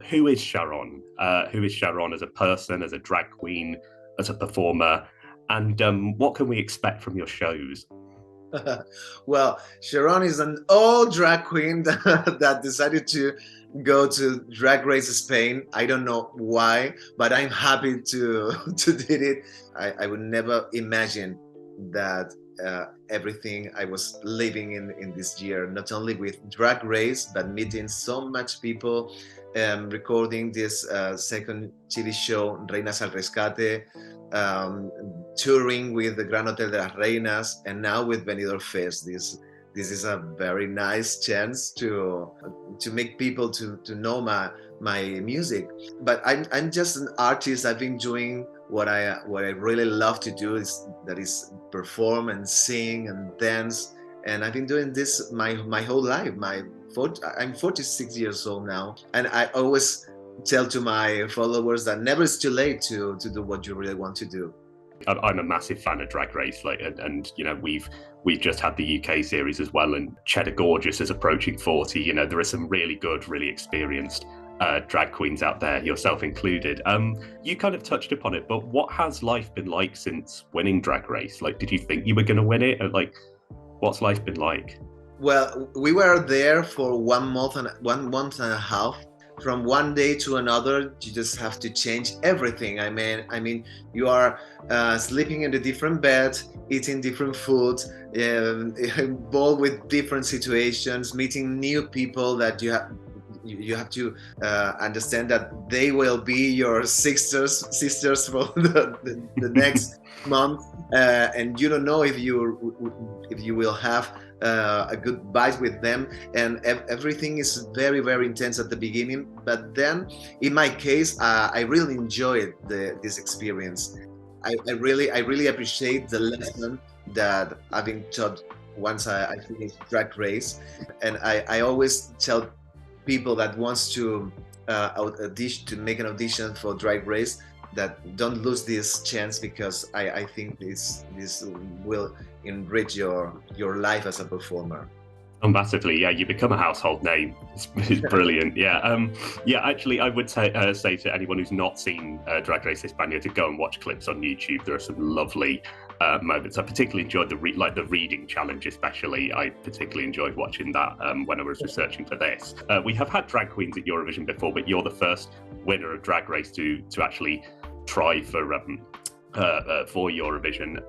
who is Sharonne? Who is Sharonne as a person, as a drag queen, as a performer? And what can we expect from your shows? Well, Sharonne is an old drag queen that decided to go to Drag Race Spain. I don't know why, but I'm happy to to did it. I would never imagine that everything I was living in this year, not only with Drag Race, but meeting so much people, recording this second TV show, Reinas al Rescate, um, touring with the Gran Hotel de las Reinas, and now with Benidorm Fest. This is a very nice chance to make people to know my music. But I'm just an artist. I've been doing what I really love to do is perform and sing and dance. And I've been doing this my whole life. I'm 46 years old now, and I always tell to my followers that never is too late to do what you really want to do. I'm a massive fan of Drag Race, and you know we've just had the UK series as well, and Cheddar Gorgeous is approaching 40. You know there are some really good, really experienced drag queens out there, yourself included. You kind of touched upon it, but what has life been like since winning Drag Race? Like, did you think you were going to win it? Or, like, what's life been like? Well, we were there for 1 month and 1 month and a half. From one day to another, you just have to change everything. I mean, you are sleeping in a different bed, eating different food, involved with different situations, meeting new people that you have to understand that they will be your sisters for the next month, and you don't know if you will have a good vibe with them, and everything is very very intense at the beginning. But then, in my case, I really enjoyed this experience. I really appreciate the lesson that I've been taught once I finished Drag Race, and I always tell people that wants to audition, to make an audition for Drag Race, that don't lose this chance, because I think this will enrich your life as a performer. Oh, massively, yeah. You become a household name. It's brilliant. Yeah, yeah. Actually, I would say to anyone who's not seen Drag Race España to go and watch clips on YouTube. There are some lovely moments. I particularly enjoyed the reading challenge, especially. I particularly enjoyed watching that when I was researching for this. We have had drag queens at Eurovision before, but you're the first winner of Drag Race to actually try for Eurovision.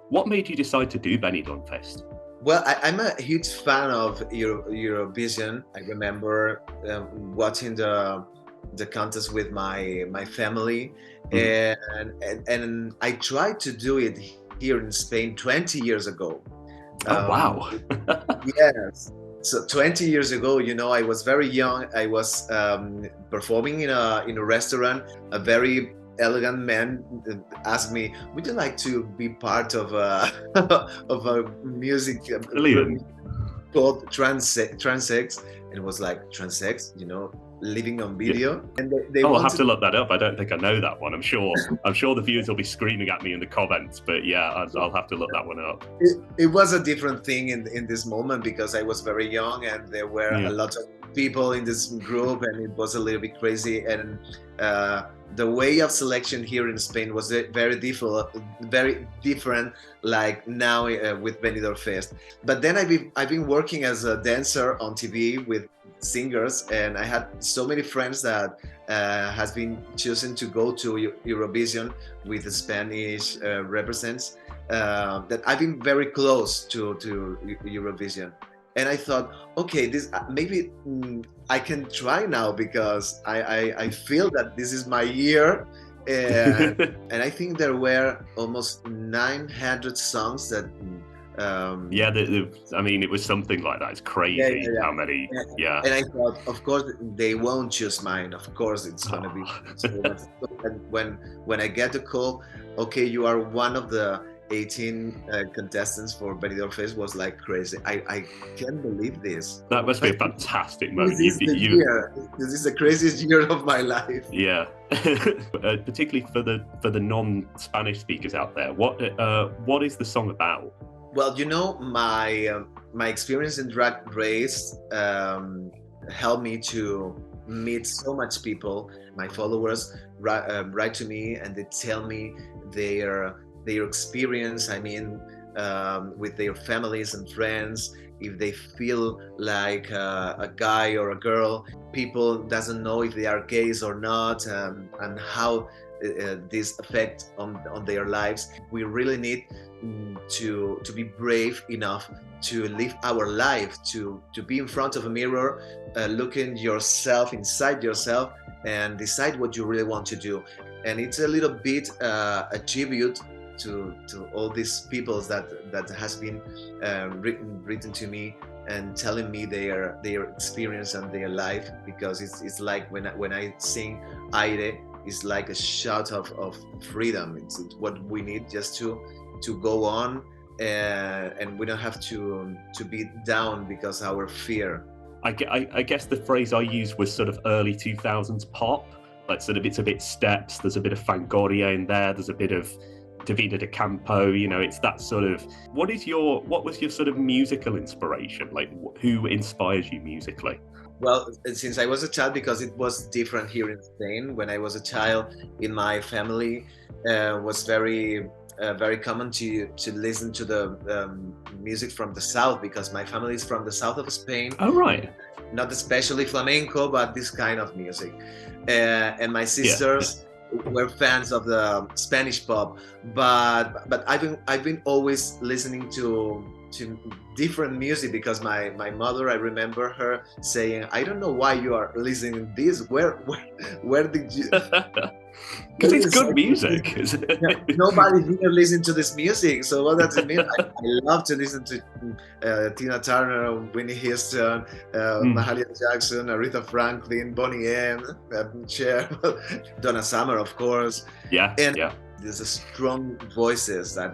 What made you decide to do Benidorm Fest? Well, I'm a huge fan of Eurovision. I remember watching the contest with my family, and I tried to do it here in Spain 20 years ago. Oh wow! Yes. So 20 years ago, I was very young. I was performing in a restaurant. A very elegant man asked me, "Would you like to be part of a of a music Brilliant. called Transex?" And it was like, Transex, living on video. Yeah. And they I'll wanted have to look that up. I don't think I know that one. I'm sure the viewers will be screaming at me in the comments, but yeah, I'll have to look that one up. It was a different thing in this moment, because I was very young and there were a lot of people in this group, and it was a little bit crazy. And the way of selection here in Spain was very different, like now with Benidorm Fest. But then I've been working as a dancer on TV with singers, and I had so many friends that has been chosen to go to Eurovision with the Spanish represents, that I've been very close to Eurovision. And I thought, okay, this maybe I can try now, because I feel that this is my year. And I think there were almost 900 songs that yeah, I mean, it was something like that. It's crazy how many. Yeah. And I thought, of course, they won't choose mine. Of course, it's going to be. And when I get the call, okay, you are one of the 18 contestants for Benidorm Fest, was like crazy. I can't believe this. That must be a fantastic moment. This is the craziest year of my life. Yeah. Particularly for the non-Spanish speakers out there, what is the song about? Well, my experience in Drag Race helped me to meet so much people. My followers write to me and they tell me their experience. I mean, with their families and friends. If they feel like a guy or a girl, people doesn't know if they are gays or not, and how this affect on their lives. We really need to be brave enough to live our life, to be in front of a mirror, looking yourself inside yourself and decide what you really want to do. And it's a little bit a tribute to all these people that has been written to me and telling me their experience and their life, because it's like when I sing Aire, it's like a shout of freedom. It's what we need just to go on, and we don't have to be down because our fear. I guess the phrase I used was sort of early 2000s pop, like sort of it's a bit steps, there's a bit of Fangoria in there's a bit of Davide De Campo, you know, it's that sort of. What was your sort of musical inspiration? Like, who inspires you musically? Well, since I was a child, because it was different here in Spain. When I was a child, in my family, was very common to listen to the music from the south, because my family is from the south of Spain. Oh, right. Not especially flamenco, but this kind of music. And my sisters were fans of the Spanish pop, but I've been always listening to different music, because my mother, I remember her saying, I don't know why you are listening to this. Where did you? Because it's good music. Nobody here listens to this music. So what does it mean? I love to listen to Tina Turner, Whitney Houston, Mahalia Jackson, Aretha Franklin, Bonnie M, Cher, Donna Summer, of course. Yeah. There's a strong voices that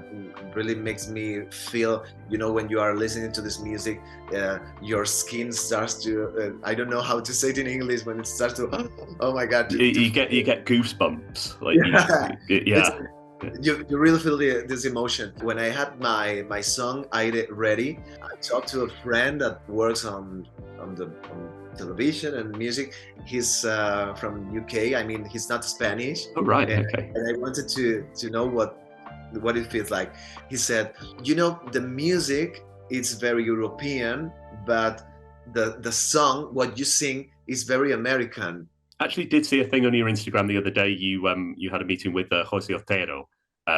really makes me feel, you know, when you are listening to this music, your skin starts to, I don't know how to say it in English, when it starts to, oh my God. You get goosebumps. Like, you really feel this emotion. When I had my song Aire ready, I talked to a friend that works on television and music. He's from UK. I mean, he's not Spanish. Oh, right. Okay. And I wanted to know what it feels like. He said, you know, the music is very European, but the song, what you sing, is very American. Actually did see a thing on your Instagram the other day. You had a meeting with Jose Otero,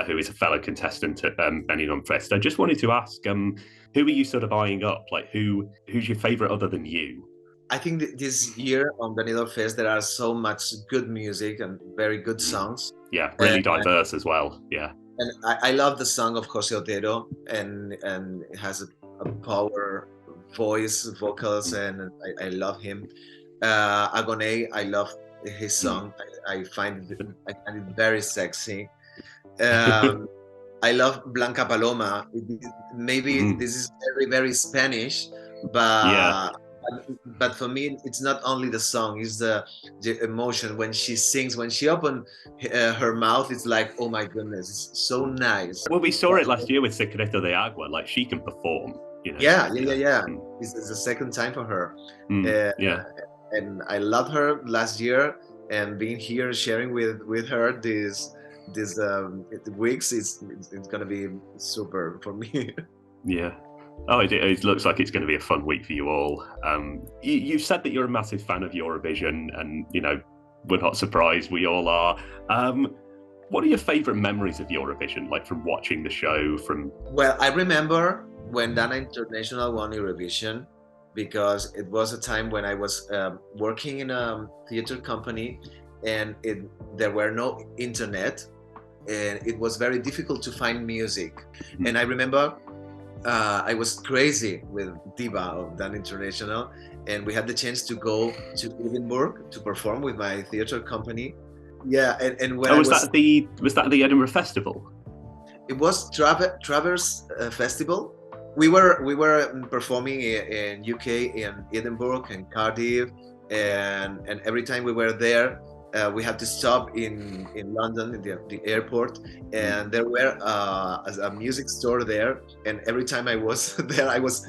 who is a fellow contestant at Benidorm Fest. I just wanted to ask, who are you sort of eyeing up? Like, who's your favorite other than you? I think this year on Benidorm Fest there are so much good music and very good songs. Yeah, really diverse as well. Yeah. And I love the song of Jose Otero, and it has a power voice, vocals, and I love him. Agoné, I love his song. I find it very sexy. I love Blanca Paloma. Maybe this is very, very Spanish, but for me, it's not only the song, it's the emotion when she sings. When she opens her mouth, it's like, oh my goodness, it's so nice. Well, we saw it last year with Secreto de Agua. Like, she can perform. You know? Yeah. It's the second time for her. And I loved her last year, and being here sharing with her these weeks, it's gonna be super for me. Yeah. Oh, it looks like it's going to be a fun week for you all. You've said that you're a massive fan of Eurovision, and, you know, we're not surprised, we all are. What are your favourite memories of Eurovision, like from watching the show? Well, I remember when Dana International won Eurovision, because it was a time when I was working in a theatre company, and there were no internet, and it was very difficult to find music. And I remember I was crazy with Diva of Dan International, and we had the chance to go to Edinburgh to perform with my theatre company. Yeah, and when was that the Edinburgh Festival? It was Travers Festival. We were performing in UK, in Edinburgh and Cardiff, and every time we were there, we had to stop in London, in the airport, and there were a music store there, and every time I was there, I was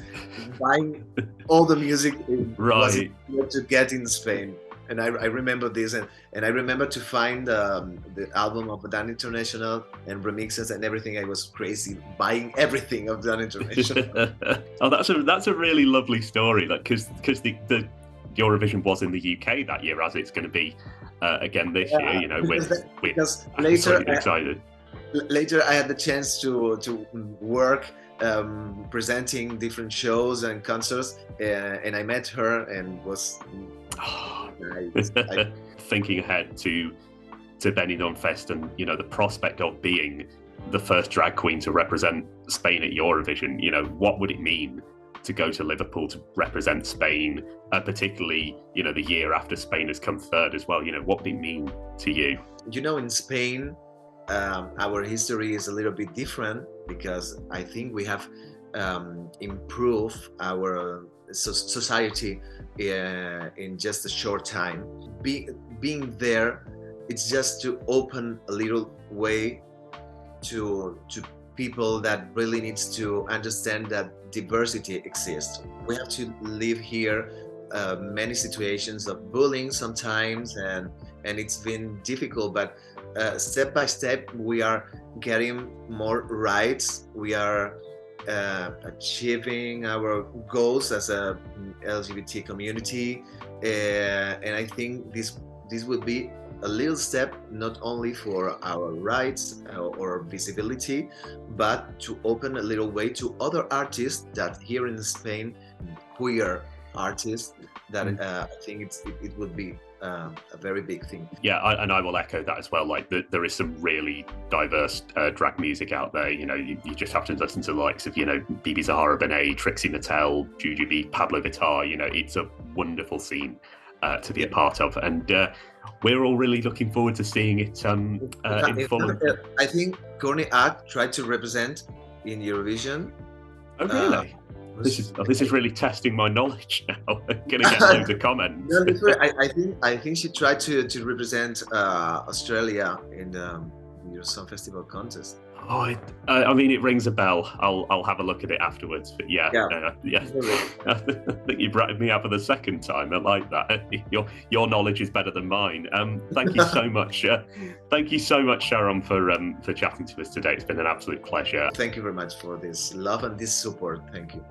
buying all the music right to get in Spain. And I remember this, and I remember to find the album of Dan International and remixes and everything. I was crazy buying everything of Dan International. Oh, that's a really lovely story. Like, because the Eurovision was in the UK that year, as it's going to be again this year. You know, because we're so excited. Later, I had the chance to work presenting different shows and concerts, and I met her and was nice. Thinking ahead to Benidorm Fest, and you know, the prospect of being the first drag queen to represent Spain at Eurovision. You know, what would it mean to go to Liverpool to represent Spain, particularly, you know, the year after Spain has come third as well? You know, what would it mean to you? You know, in Spain, our history is a little bit different because I think we have improved our society in just a short time. Being there, it's just to open a little way to people that really needs to understand that diversity exists. We have to live here many situations of bullying sometimes, and it's been difficult, but step by step we are getting more rights. We are achieving our goals as a LGBT community, and I think this will be a little step not only for our rights or visibility, but to open a little way to other artists that here in Spain, queer artists, that I think it would be a very big thing. Yeah, and I will echo that as well. Like, there is some really diverse drag music out there. You know, you just have to listen to the likes of, you know, Bibi Zahara Benet, Trixie Mattel, Jujubee, Pablo Vittar. You know, it's a wonderful scene to be a part of, and we're all really looking forward to seeing it in full. I think Courtney Act tried to represent in Eurovision. Oh, really? This is really testing my knowledge now. I'm gonna get loads of comments. No, I think she tried to represent Australia in the Eurovision Festival contest. Oh, I mean, it rings a bell. I'll have a look at it afterwards. But yeah. I think you brought me up for the second time. I like that. Your knowledge is better than mine. Thank you so much. Thank you so much, Sharonne, for chatting to us today. It's been an absolute pleasure. Thank you very much for this love and this support. Thank you.